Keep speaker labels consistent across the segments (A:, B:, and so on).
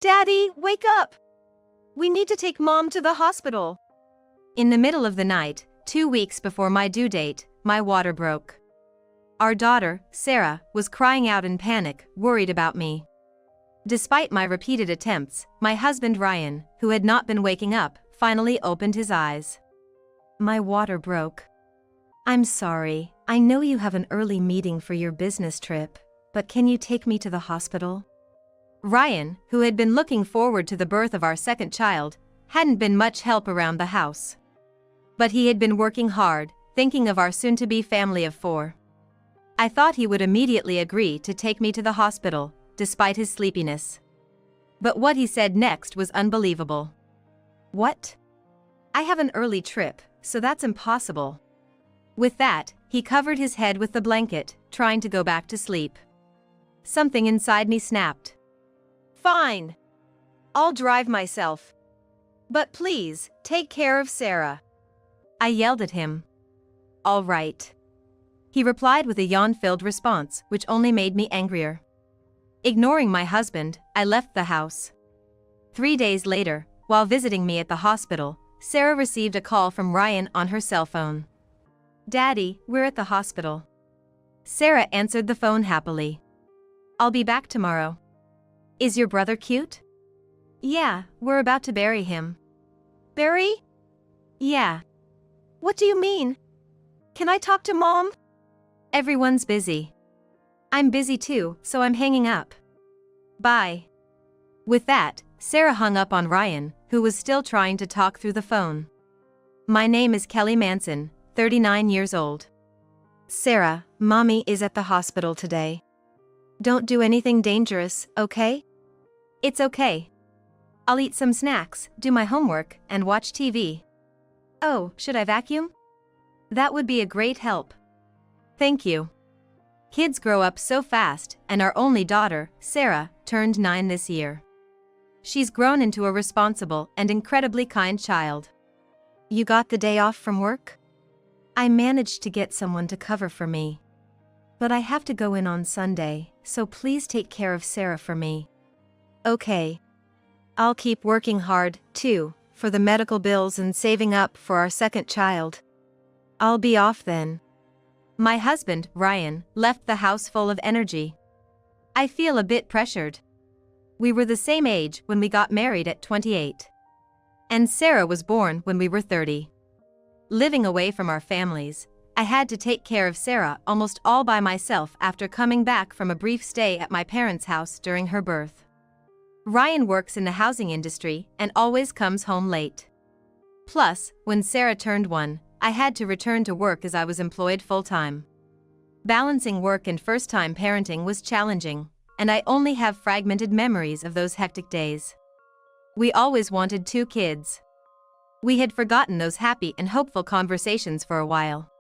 A: Daddy, wake up! We need to take Mom to the hospital. In the middle of the night, 2 weeks before my due date, my water broke. Our daughter, Sarah, was crying out in panic, worried about me. Despite my repeated attempts, my husband Ryan, who had not been waking up, finally opened his eyes. My water broke. I'm sorry, I know you have an early meeting for your business trip, but can you take me to the hospital? Ryan, who had been looking forward to the birth of our second child, hadn't been much help around the house. But he had been working hard, thinking of our soon-to-be family of 4. I thought he would immediately agree to take me to the hospital, despite his sleepiness. But what he said next was unbelievable. What? I have an early trip, so that's impossible. With that, he covered his head with the blanket, trying to go back to sleep. Something inside me snapped. Fine. I'll drive myself. But please, take care of Sarah. I yelled at him. All right. He replied with a yawn-filled response, which only made me angrier. Ignoring my husband, I left the house. 3 days later, while visiting me at the hospital, Sarah received a call from Ryan on her cell phone. Daddy, we're at the hospital. Sarah answered the phone happily. I'll be back tomorrow. Is your brother cute? Yeah, we're about to bury him. Bury? Yeah. What do you mean? Can I talk to Mom? Everyone's busy. I'm busy too, so I'm hanging up. Bye. With that, Sarah hung up on Ryan, who was still trying to talk through the phone. My name is Kelly Manson, 39 years old. Sarah, Mommy is at the hospital today. Don't do anything dangerous, okay? It's okay. I'll eat some snacks, do my homework, and watch TV. Oh, should I vacuum? That would be a great help. Thank you. Kids grow up so fast, and our only daughter, Sarah, turned 9 this year. She's grown into a responsible and incredibly kind child. You got the day off from work? I managed to get someone to cover for me. But I have to go in on Sunday, so please take care of Sarah for me. Okay. I'll keep working hard, too, for the medical bills and saving up for our second child. I'll be off then. My husband, Ryan, left the house full of energy. I feel a bit pressured. We were the same age when we got married at 28. And Sarah was born when we were 30. Living away from our families, I had to take care of Sarah almost all by myself after coming back from a brief stay at my parents' house during her birth. Ryan works in the housing industry and always comes home late. Plus, when Sarah turned 1, I had to return to work as I was employed full-time. Balancing work and first-time parenting was challenging, and I only have fragmented memories of those hectic days. We always wanted 2 kids. We had forgotten those happy and hopeful conversations for a while.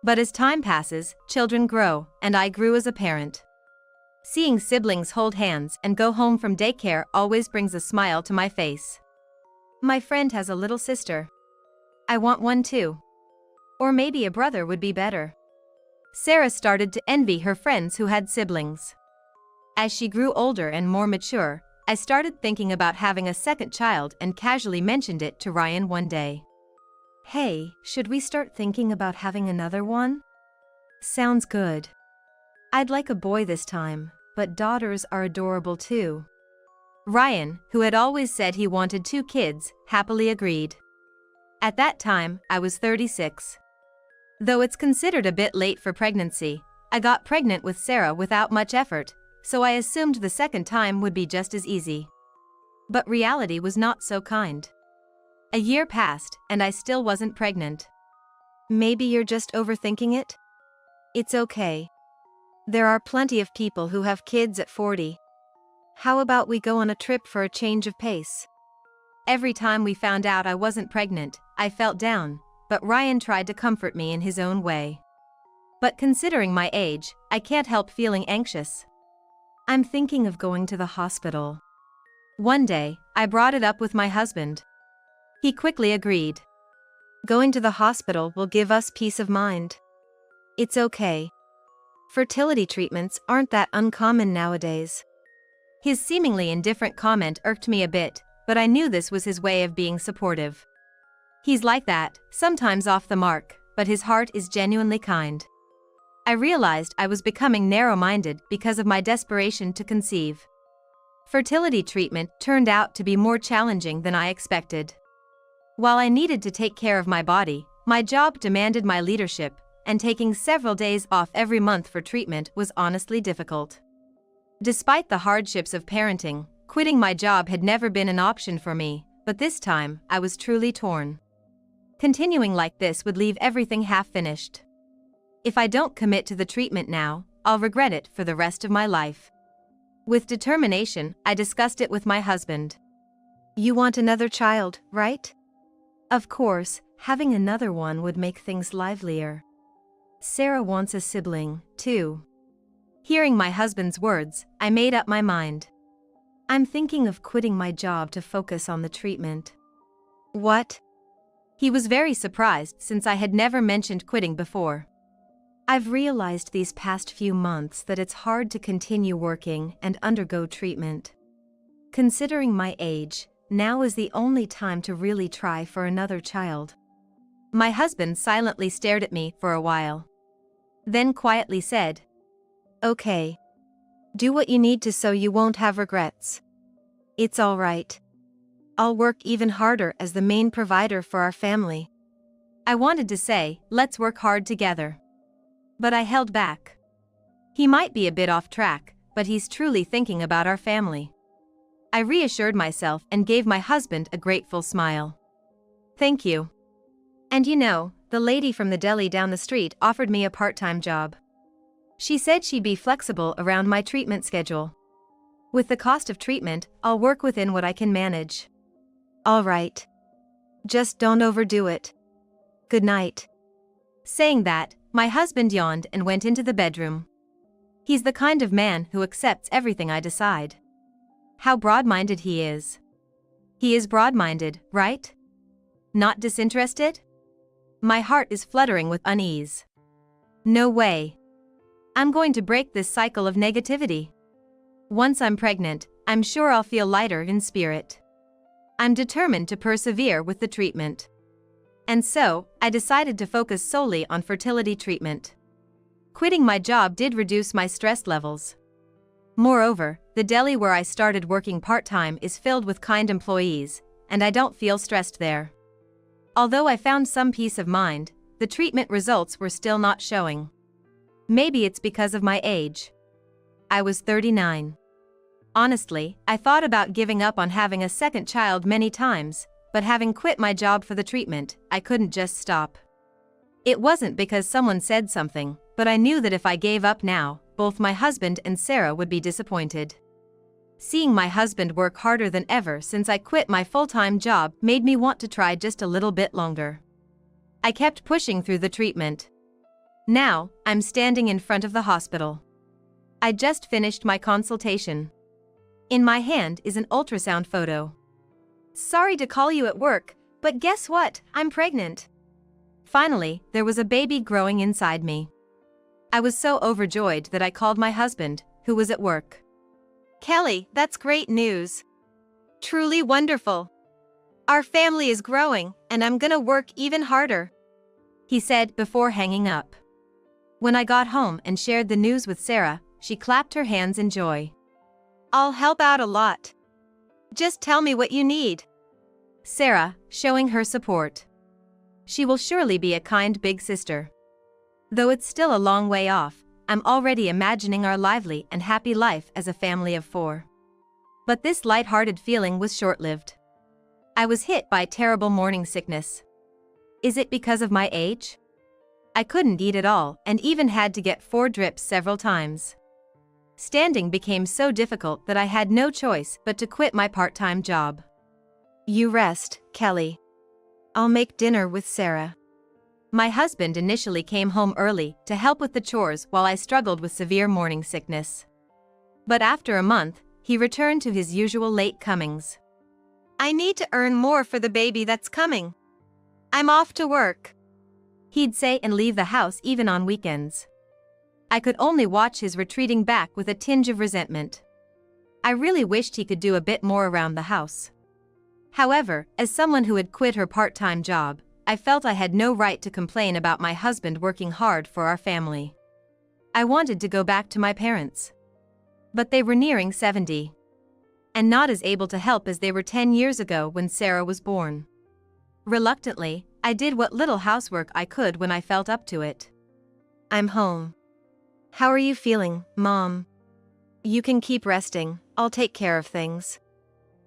A: But as time passes, children grow, and I grew as a parent. Seeing siblings hold hands and go home from daycare always brings a smile to my face. My friend has a little sister. I want one too. Or maybe a brother would be better. Sarah started to envy her friends who had siblings. As she grew older and more mature, I started thinking about having a second child and casually mentioned it to Ryan one day. Hey, should we start thinking about having another one? Sounds good. I'd like a boy this time, but daughters are adorable too. Ryan, who had always said he wanted 2 kids, happily agreed. At that time, I was 36. Though it's considered a bit late for pregnancy, I got pregnant with Sarah without much effort, so I assumed the second time would be just as easy. But reality was not so kind. A year passed, and I still wasn't pregnant. Maybe you're just overthinking it? It's okay. There are plenty of people who have kids at 40. How about we go on a trip for a change of pace? Every time we found out I wasn't pregnant, I felt down, but Ryan tried to comfort me in his own way. But considering my age, I can't help feeling anxious. I'm thinking of going to the hospital. One day, I brought it up with my husband. He quickly agreed. Going to the hospital will give us peace of mind. It's okay. Fertility treatments aren't that uncommon nowadays. His seemingly indifferent comment irked me a bit, but I knew this was his way of being supportive. He's like that, sometimes off the mark, but his heart is genuinely kind. I realized I was becoming narrow-minded because of my desperation to conceive. Fertility treatment turned out to be more challenging than I expected. While I needed to take care of my body, my job demanded my leadership, and taking several days off every month for treatment was honestly difficult. Despite the hardships of parenting, quitting my job had never been an option for me, but this time, I was truly torn. Continuing like this would leave everything half-finished. If I don't commit to the treatment now, I'll regret it for the rest of my life. With determination, I discussed it with my husband. You want another child, right? Of course, having another one would make things livelier. Sarah wants a sibling, too. Hearing my husband's words, I made up my mind. I'm thinking of quitting my job to focus on the treatment. What? He was very surprised since I had never mentioned quitting before. I've realized these past few months that it's hard to continue working and undergo treatment. Considering my age, now is the only time to really try for another child. My husband silently stared at me for a while. Then quietly said, Okay. Do what you need to so you won't have regrets. It's all right. I'll work even harder as the main provider for our family. I wanted to say, let's work hard together. But I held back. He might be a bit off track, but he's truly thinking about our family. I reassured myself and gave my husband a grateful smile. Thank you. And you know, the lady from the deli down the street offered me a part-time job. She said she'd be flexible around my treatment schedule. With the cost of treatment, I'll work within what I can manage. All right. Just don't overdo it. Good night. Saying that, my husband yawned and went into the bedroom. He's the kind of man who accepts everything I decide. How broad-minded he is. He is broad-minded, right? Not disinterested? My heart is fluttering with unease. No way. I'm going to break this cycle of negativity. Once I'm pregnant, I'm sure I'll feel lighter in spirit. I'm determined to persevere with the treatment. And so, I decided to focus solely on fertility treatment. Quitting my job did reduce my stress levels. Moreover, the deli where I started working part-time is filled with kind employees, and I don't feel stressed there. Although I found some peace of mind, the treatment results were still not showing. Maybe it's because of my age. I was 39. Honestly, I thought about giving up on having a second child many times, but having quit my job for the treatment, I couldn't just stop. It wasn't because someone said something, but I knew that if I gave up now, both my husband and Sarah would be disappointed. Seeing my husband work harder than ever since I quit my full-time job made me want to try just a little bit longer. I kept pushing through the treatment. Now, I'm standing in front of the hospital. I just finished my consultation. In my hand is an ultrasound photo. Sorry to call you at work, but guess what? I'm pregnant. Finally, there was a baby growing inside me. I was so overjoyed that I called my husband, who was at work. Kelly, that's great news. Truly wonderful. Our family is growing, and I'm gonna work even harder, he said before hanging up. When I got home and shared the news with Sarah, she clapped her hands in joy. I'll help out a lot. Just tell me what you need. Sarah, showing her support. She will surely be a kind big sister. Though it's still a long way off, I'm already imagining our lively and happy life as a family of 4. But this light-hearted feeling was short-lived. I was hit by terrible morning sickness. Is it because of my age? I couldn't eat at all and even had to get 4 drips several times. Standing became so difficult that I had no choice but to quit my part-time job. You rest, Kelly. I'll make dinner with Sarah. My husband initially came home early to help with the chores while I struggled with severe morning sickness. But after a month, he returned to his usual late comings. I need to earn more for the baby that's coming. I'm off to work, he'd say and leave the house even on weekends. I could only watch his retreating back with a tinge of resentment. I really wished he could do a bit more around the house. However, as someone who had quit her part-time job, I felt I had no right to complain about my husband working hard for our family. I wanted to go back to my parents. But they were nearing 70. And not as able to help as they were 10 years ago when Sarah was born. Reluctantly, I did what little housework I could when I felt up to it. I'm home. How are you feeling, Mom? You can keep resting, I'll take care of things.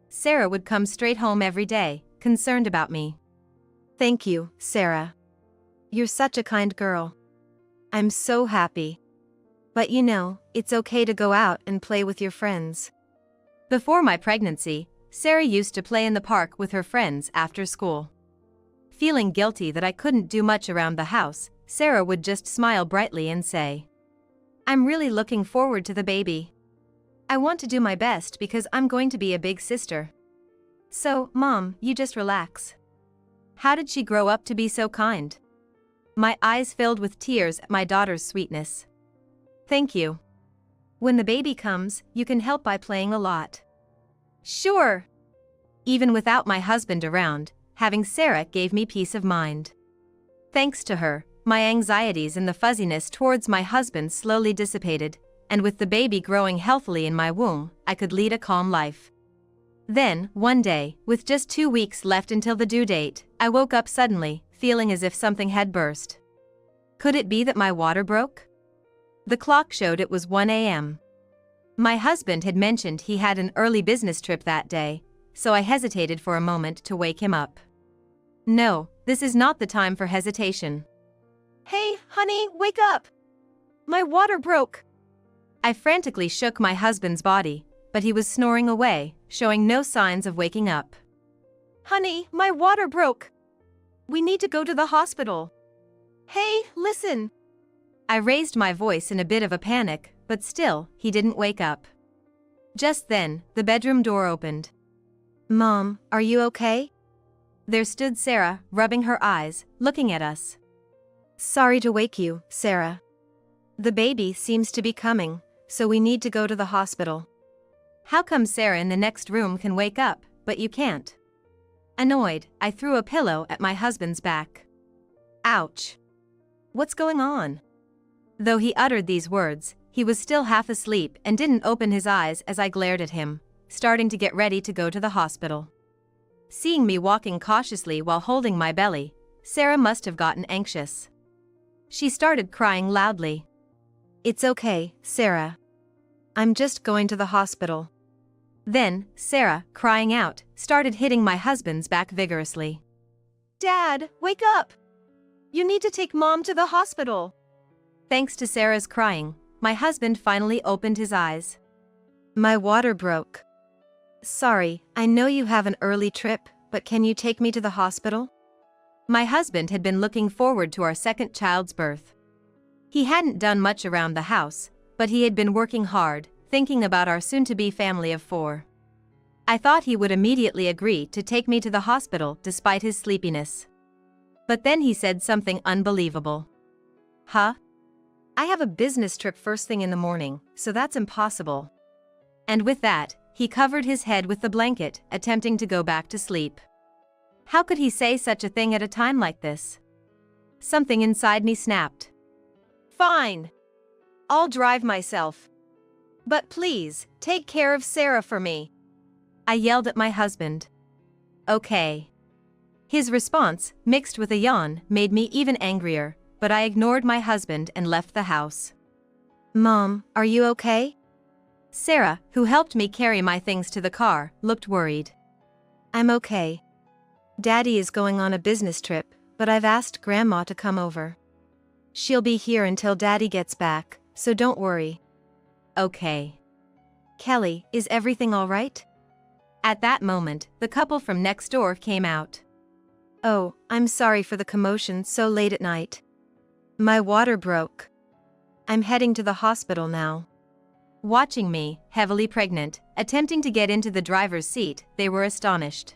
A: Sarah would come straight home every day, concerned about me. Thank you, Sarah. You're such a kind girl. I'm so happy. But you know, it's okay to go out and play with your friends. Before my pregnancy, Sarah used to play in the park with her friends after school. Feeling guilty that I couldn't do much around the house, Sarah would just smile brightly and say, I'm really looking forward to the baby. I want to do my best because I'm going to be a big sister. So, Mom, you just relax. How did she grow up to be so kind? My eyes filled with tears at my daughter's sweetness. Thank you. When the baby comes, you can help by playing a lot. Sure. Even without my husband around, having Sarah gave me peace of mind. Thanks to her, my anxieties and the fuzziness towards my husband slowly dissipated, and with the baby growing healthily in my womb, I could lead a calm life. Then, one day, with just 2 weeks left until the due date, I woke up suddenly, feeling as if something had burst. Could it be that my water broke? The clock showed it was 1 a.m. My husband had mentioned he had an early business trip that day, so I hesitated for a moment to wake him up. No, this is not the time for hesitation. Hey, honey, wake up! My water broke! I frantically shook my husband's body, but he was snoring away, showing no signs of waking up. Honey, my water broke! We need to go to the hospital. Hey, listen! I raised my voice in a bit of a panic, but still, he didn't wake up. Just then, the bedroom door opened. Mom, are you okay? There stood Sarah, rubbing her eyes, looking at us. Sorry to wake you, Sarah. The baby seems to be coming, so we need to go to the hospital. How come Sarah in the next room can wake up, but you can't? Annoyed, I threw a pillow at my husband's back. Ouch. What's going on? Though he uttered these words, he was still half asleep and didn't open his eyes as I glared at him, starting to get ready to go to the hospital. Seeing me walking cautiously while holding my belly, Sarah must have gotten anxious. She started crying loudly. It's okay, Sarah. I'm just going to the hospital. Then, Sarah, crying out, started hitting my husband's back vigorously. Dad, wake up! You need to take Mom to the hospital. Thanks to Sarah's crying, my husband finally opened his eyes. My water broke. Sorry, I know you have an early trip, but can you take me to the hospital? My husband had been looking forward to our second child's birth. He hadn't done much around the house, but he had been working hard, thinking about our soon-to-be family of 4. I thought he would immediately agree to take me to the hospital despite his sleepiness. But then he said something unbelievable. Huh? I have a business trip first thing in the morning, so that's impossible. And with that, he covered his head with the blanket, attempting to go back to sleep. How could he say such a thing at a time like this? Something inside me snapped. Fine. I'll drive myself. But please, take care of Sarah for me. I yelled at my husband. Okay. His response, mixed with a yawn, made me even angrier, but I ignored my husband and left the house. Mom, are you okay? Sarah, who helped me carry my things to the car, looked worried. I'm okay. Daddy is going on a business trip, but I've asked Grandma to come over. She'll be here until Daddy gets back, so don't worry. Okay. Kelly, is everything all right? At that moment, the couple from next door came out. Oh, I'm sorry for the commotion so late at night. My water broke. I'm heading to the hospital now. Watching me, heavily pregnant, attempting to get into the driver's seat, they were astonished.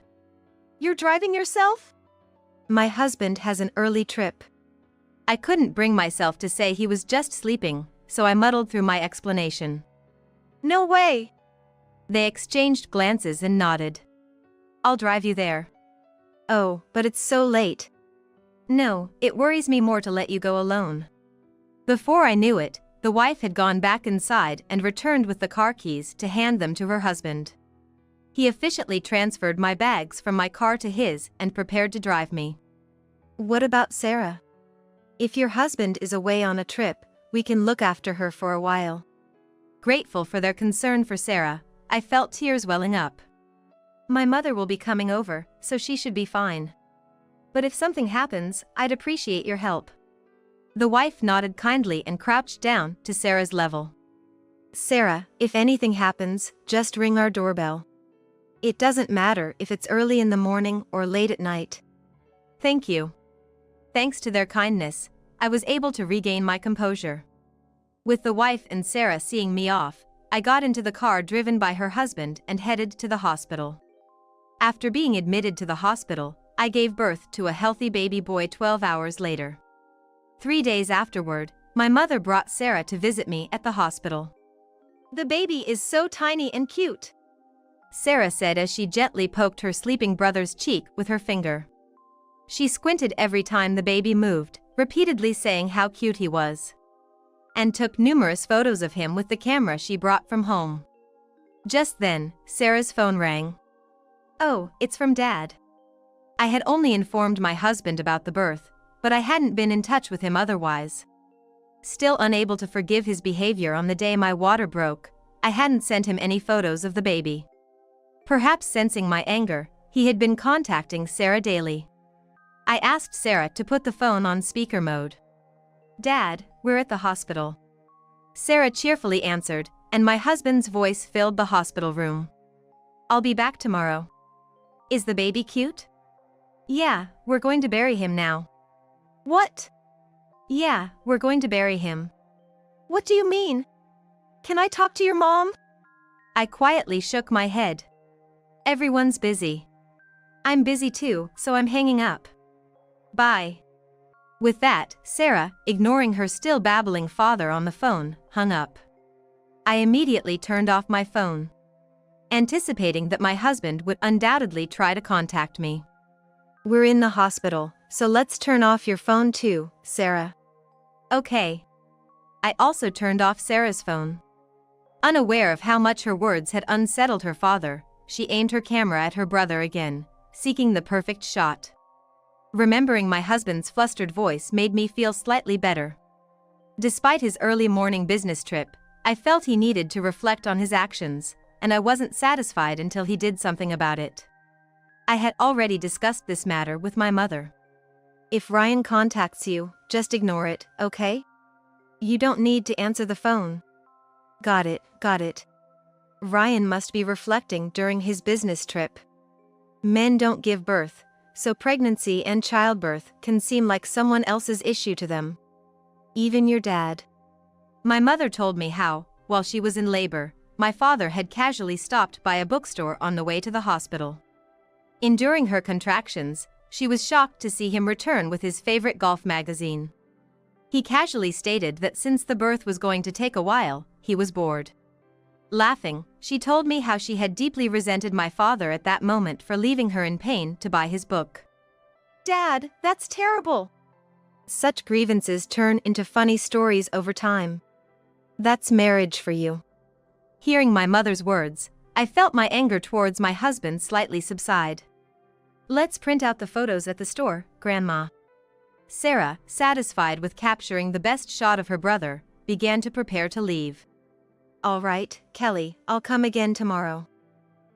A: You're driving yourself? My husband has an early trip. I couldn't bring myself to say he was just sleeping, so I muddled through my explanation. No way! They exchanged glances and nodded. I'll drive you there. Oh, but it's so late. No, it worries me more to let you go alone. Before I knew it, the wife had gone back inside and returned with the car keys to hand them to her husband. He efficiently transferred my bags from my car to his and prepared to drive me. What about Sarah? If your husband is away on a trip, we can look after her for a while. Grateful for their concern for Sarah, I felt tears welling up. My mother will be coming over, so she should be fine. But if something happens, I'd appreciate your help. The wife nodded kindly and crouched down to Sarah's level. Sarah, if anything happens, just ring our doorbell. It doesn't matter if it's early in the morning or late at night. Thank you. Thanks to their kindness, I was able to regain my composure. With the wife and Sarah seeing me off, I got into the car driven by her husband and headed to the hospital. After being admitted to the hospital, I gave birth to a healthy baby boy 12 hours later. 3 days afterward, my mother brought Sarah to visit me at the hospital. The baby is so tiny and cute, Sarah said as she gently poked her sleeping brother's cheek with her finger. She squinted every time the baby moved, repeatedly saying how cute he was, and took numerous photos of him with the camera she brought from home. Just then, Sarah's phone rang. Oh, it's from Dad. I had only informed my husband about the birth, but I hadn't been in touch with him otherwise. Still unable to forgive his behavior on the day my water broke, I hadn't sent him any photos of the baby. Perhaps sensing my anger, he had been contacting Sarah daily. I asked Sarah to put the phone on speaker mode. Dad, we're at the hospital. Sarah cheerfully answered, and my husband's voice filled the hospital room. I'll be back tomorrow. Is the baby cute? Yeah, we're going to bury him now. What? Yeah, we're going to bury him. What do you mean? Can I talk to your mom? I quietly shook my head. Everyone's busy. I'm busy too, so I'm hanging up. Bye. With that, Sarah, ignoring her still babbling father on the phone, hung up. I immediately turned off my phone, anticipating that my husband would undoubtedly try to contact me. We're in the hospital, so let's turn off your phone too, Sarah. Okay. I also turned off Sarah's phone. Unaware of how much her words had unsettled her father, she aimed her camera at her brother again, seeking the perfect shot. Remembering my husband's flustered voice made me feel slightly better. Despite his early morning business trip, I felt he needed to reflect on his actions, and I wasn't satisfied until he did something about it. I had already discussed this matter with my mother. If Ryan contacts you, just ignore it, okay? You don't need to answer the phone. Got it. Ryan must be reflecting during his business trip. Men don't give birth, so pregnancy and childbirth can seem like someone else's issue to them. Even your dad. My mother told me how, while she was in labor, my father had casually stopped by a bookstore on the way to the hospital. Enduring her contractions, she was shocked to see him return with his favorite golf magazine. He casually stated that since the birth was going to take a while, he was bored. Laughing, she told me how she had deeply resented my father at that moment for leaving her in pain to buy his book. Dad, that's terrible. Such grievances turn into funny stories over time. That's marriage for you. Hearing my mother's words, I felt my anger towards my husband slightly subside. Let's print out the photos at the store, Grandma. Sarah, satisfied with capturing the best shot of her brother, began to prepare to leave. All right, Kelly, I'll come again tomorrow.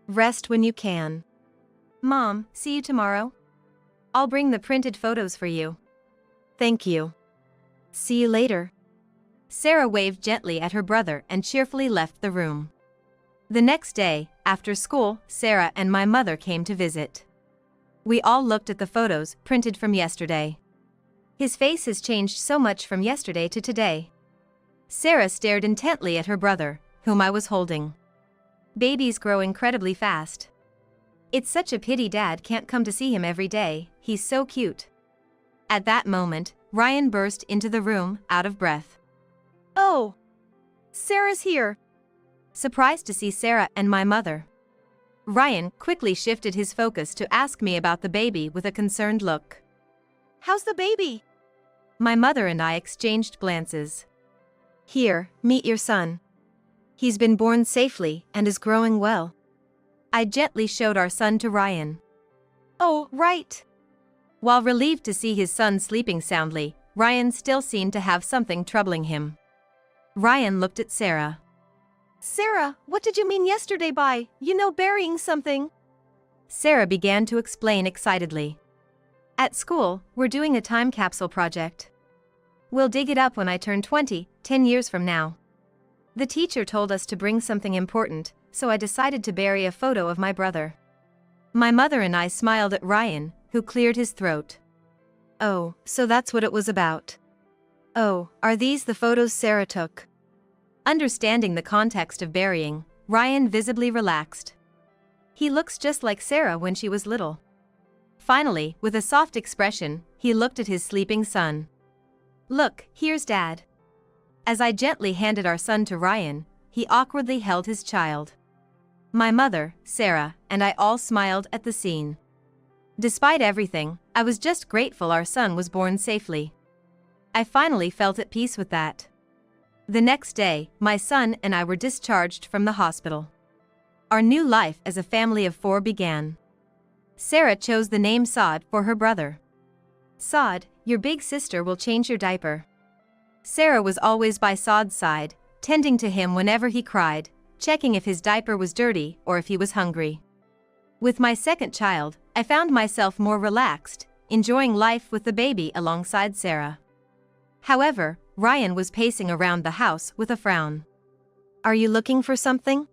A: Rest when you can. Mom, see you tomorrow? I'll bring the printed photos for you. Thank you. See you later. Sarah waved gently at her brother and cheerfully left the room. The next day, after school, Sarah and my mother came to visit. We all looked at the photos printed from yesterday. His face has changed so much from yesterday to today. Sarah stared intently at her brother, whom I was holding. Babies grow incredibly fast. It's such a pity Dad can't come to see him every day, he's so cute. At that moment, Ryan burst into the room, out of breath. Oh! Sarah's here! surprised to see Sarah and my mother. Ryan quickly shifted his focus to ask me about the baby with a concerned look. "How's the baby?" My mother and I exchanged glances. "Here, meet your son. He's been born safely and is growing well." I gently showed our son to Ryan. "Oh, right." While relieved to see his son sleeping soundly, Ryan still seemed to have something troubling him. Ryan looked at Sarah. "Sarah, what did you mean yesterday by, burying something?" Sarah began to explain excitedly. "At school, we're doing a time capsule project. We'll dig it up when I turn 20, 10 years from now. The teacher told us to bring something important, so I decided to bury a photo of my brother." My mother and I smiled at Ryan, who cleared his throat. "Oh, so that's what it was about. Oh, are these the photos Sarah took?" Understanding the context of burying, Ryan visibly relaxed. "He looks just like Sarah when she was little." Finally, with a soft expression, he looked at his sleeping son. "Look, here's Dad." As I gently handed our son to Ryan, he awkwardly held his child. My mother, Sarah, and I all smiled at the scene. Despite everything, I was just grateful our son was born safely. I finally felt at peace with that. The next day, my son and I were discharged from the hospital. Our new life as a family of 4 began. Sarah chose the name Saad for her brother. "Saad, your big sister will change your diaper." Sarah was always by Saad's side, tending to him whenever he cried, checking if his diaper was dirty or if he was hungry. With my second child, I found myself more relaxed, enjoying life with the baby alongside Sarah. However, Ryan was pacing around the house with a frown. "Are you looking for something?"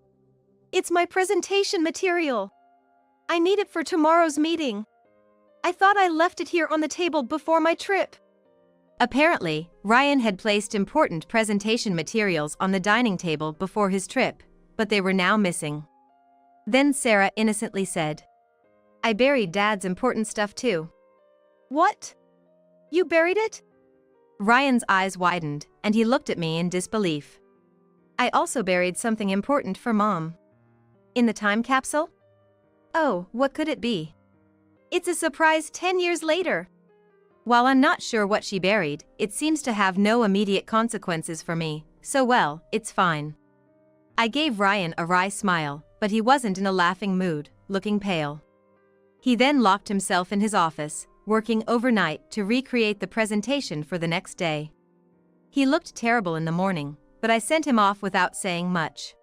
A: "It's my presentation material. I need it for tomorrow's meeting. I thought I left it here on the table before my trip." Apparently, Ryan had placed important presentation materials on the dining table before his trip, but they were now missing. Then Sarah innocently said, "I buried Dad's important stuff too." "What? You buried it?" Ryan's eyes widened, and he looked at me in disbelief. "I also buried something important for Mom." "In the time capsule?" "Oh, what could it be?" "It's a surprise 10 years later." While I'm not sure what she buried, it seems to have no immediate consequences for me, so well, it's fine. I gave Ryan a wry smile, but he wasn't in a laughing mood, looking pale. He then locked himself in his office, working overnight to recreate the presentation for the next day. He looked terrible in the morning, but I sent him off without saying much.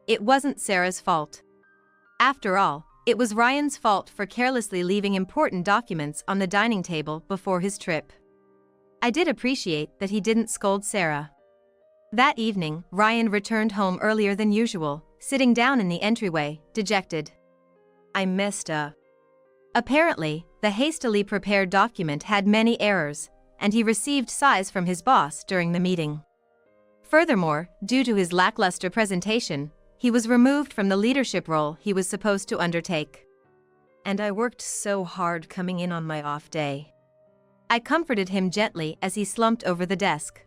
A: It wasn't Sarah's fault. After all, it was Ryan's fault for carelessly leaving important documents on the dining table before his trip. I did appreciate that he didn't scold Sarah. That evening, Ryan returned home earlier than usual, sitting down in the entryway, dejected. "I messed up." Apparently, the hastily prepared document had many errors, and he received sighs from his boss during the meeting. Furthermore, due to his lackluster presentation, he was removed from the leadership role he was supposed to undertake. "And I worked so hard coming in on my off day." I comforted him gently as he slumped over the desk.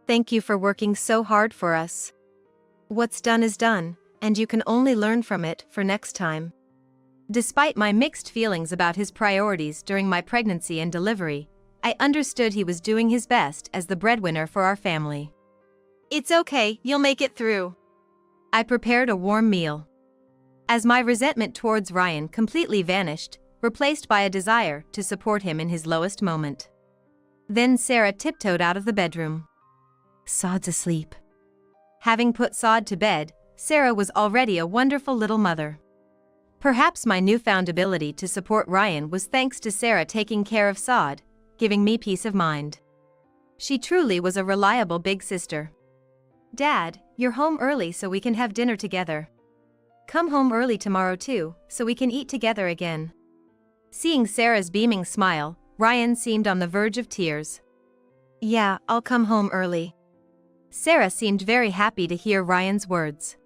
A: "Thank you for working so hard for us. What's done is done, and you can only learn from it for next time." Despite my mixed feelings about his priorities during my pregnancy and delivery, I understood he was doing his best as the breadwinner for our family. "It's okay, you'll make it through." I prepared a warm meal. As my resentment towards Ryan completely vanished, replaced by a desire to support him in his lowest moment. Then Sarah tiptoed out of the bedroom. "Saad's asleep." Having put Saad to bed, Sarah was already a wonderful little mother. Perhaps my newfound ability to support Ryan was thanks to Sarah taking care of Saad, giving me peace of mind. She truly was a reliable big sister. "Dad, you're home early so we can have dinner together. Come home early tomorrow too, so we can eat together again." Seeing Sarah's beaming smile, Ryan seemed on the verge of tears. "Yeah, I'll come home early." Sarah seemed very happy to hear Ryan's words.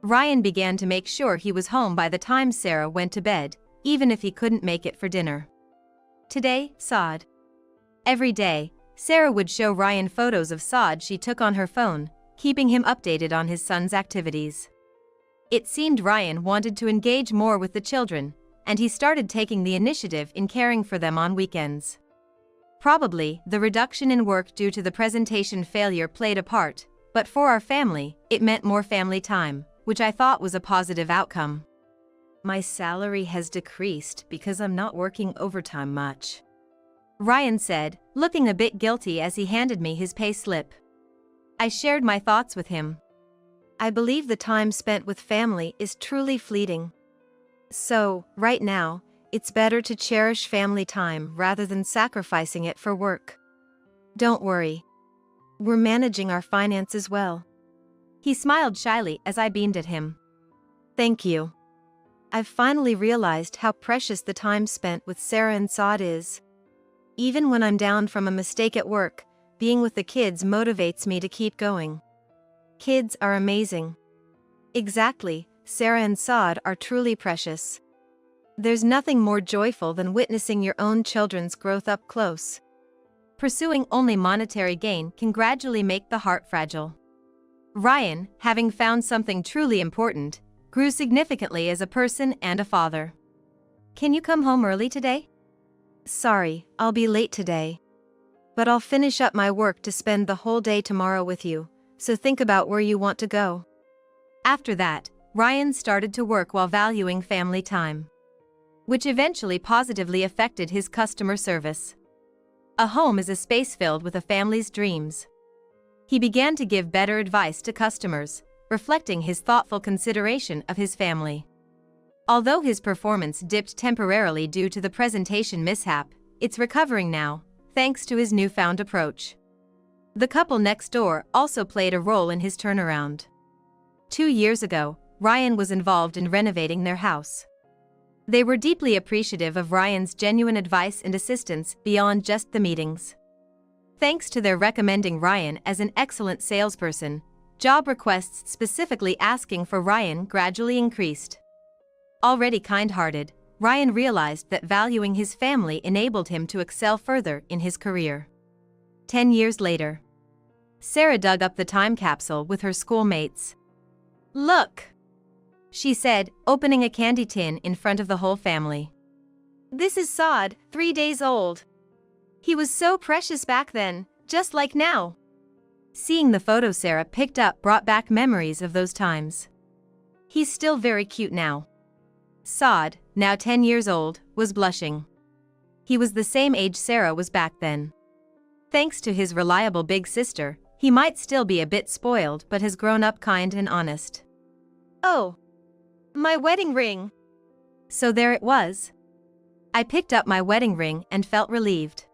A: Ryan began to make sure he was home by the time Sarah went to bed, even if he couldn't make it for dinner. Today, Saad. Every day, Sarah would show Ryan photos of Saad she took on her phone, keeping him updated on his son's activities. It seemed Ryan wanted to engage more with the children, and he started taking the initiative in caring for them on weekends. Probably, the reduction in work due to the presentation failure played a part, but for our family, it meant more family time, which I thought was a positive outcome. My salary has decreased because I'm not working overtime much, Ryan said, looking a bit guilty as he handed me his pay slip. I shared my thoughts with him. I believe the time spent with family is truly fleeting. So, right now, it's better to cherish family time rather than sacrificing it for work. Don't worry. We're managing our finances well. He smiled shyly as I beamed at him. Thank you. I've finally realized how precious the time spent with Sarah and Saad is. Even when I'm down from a mistake at work, being with the kids motivates me to keep going. Kids are amazing. Exactly, Sarah and Saad are truly precious. There's nothing more joyful than witnessing your own children's growth up close. Pursuing only monetary gain can gradually make the heart fragile. Ryan, having found something truly important, grew significantly as a person and a father. Can you come home early today? Sorry, I'll be late today. But I'll finish up my work to spend the whole day tomorrow with you, so think about where you want to go. After that, Ryan started to work while valuing family time, which eventually positively affected his customer service. A home is a space filled with a family's dreams. He began to give better advice to customers, reflecting his thoughtful consideration of his family. Although his performance dipped temporarily due to the presentation mishap, it's recovering now, thanks to his newfound approach. The couple next door also played a role in his turnaround. 2 years ago, Ryan was involved in renovating their house. They were deeply appreciative of Ryan's genuine advice and assistance beyond just the meetings. Thanks to their recommending Ryan as an excellent salesperson, job requests specifically asking for Ryan gradually increased. Already kind-hearted, Ryan realized that valuing his family enabled him to excel further in his career. 10 years later, Sarah dug up the time capsule with her schoolmates. Look, she said, opening a candy tin in front of the whole family. This is Saad, 3 days old. He was so precious back then, just like now. Seeing the photo Sarah picked up brought back memories of those times. He's still very cute now. Saad, now 10 years old, was blushing. He was the same age Sarah was back then. Thanks to his reliable big sister, he might still be a bit spoiled but has grown up kind and honest. Oh, my wedding ring. So there it was. I picked up my wedding ring and felt relieved.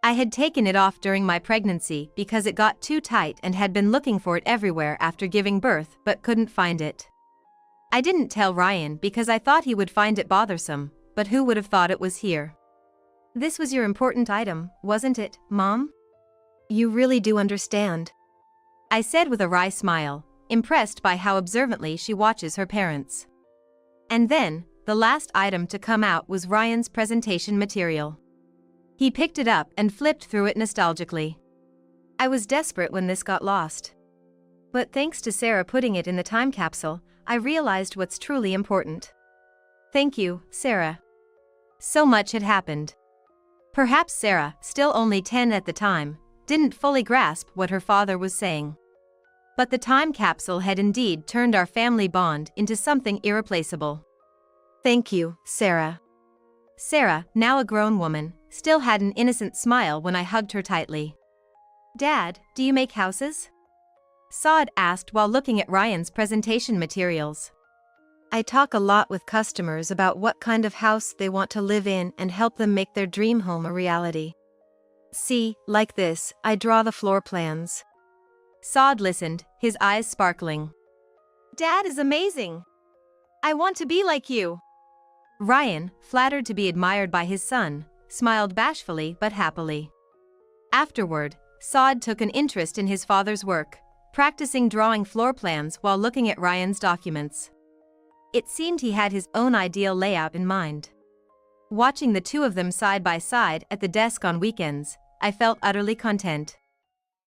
A: I had taken it off during my pregnancy because it got too tight and had been looking for it everywhere after giving birth but couldn't find it. I didn't tell Ryan because I thought he would find it bothersome, but who would have thought it was here? This was your important item, wasn't it, Mom? You really do understand, I said with a wry smile, impressed by how observantly she watches her parents. And then, the last item to come out was Ryan's presentation material. He picked it up and flipped through it nostalgically. I was desperate when this got lost. But thanks to Sarah putting it in the time capsule, I realized what's truly important. Thank you, Sarah. So much had happened. Perhaps Sarah, still only 10 at the time, didn't fully grasp what her father was saying. But the time capsule had indeed turned our family bond into something irreplaceable. Thank you, Sarah. Sarah, now a grown woman, still had an innocent smile when I hugged her tightly. Dad, do you make houses? Saad asked while looking at Ryan's presentation materials. I talk a lot with customers about what kind of house they want to live in and help them make their dream home a reality. See, like this, I draw the floor plans. Saad listened, his eyes sparkling. Dad is amazing. I want to be like you. Ryan, flattered to be admired by his son, smiled bashfully but happily. Afterward, Saad took an interest in his father's work, practicing drawing floor plans while looking at Ryan's documents. It seemed he had his own ideal layout in mind. Watching the two of them side by side at the desk on weekends, I felt utterly content.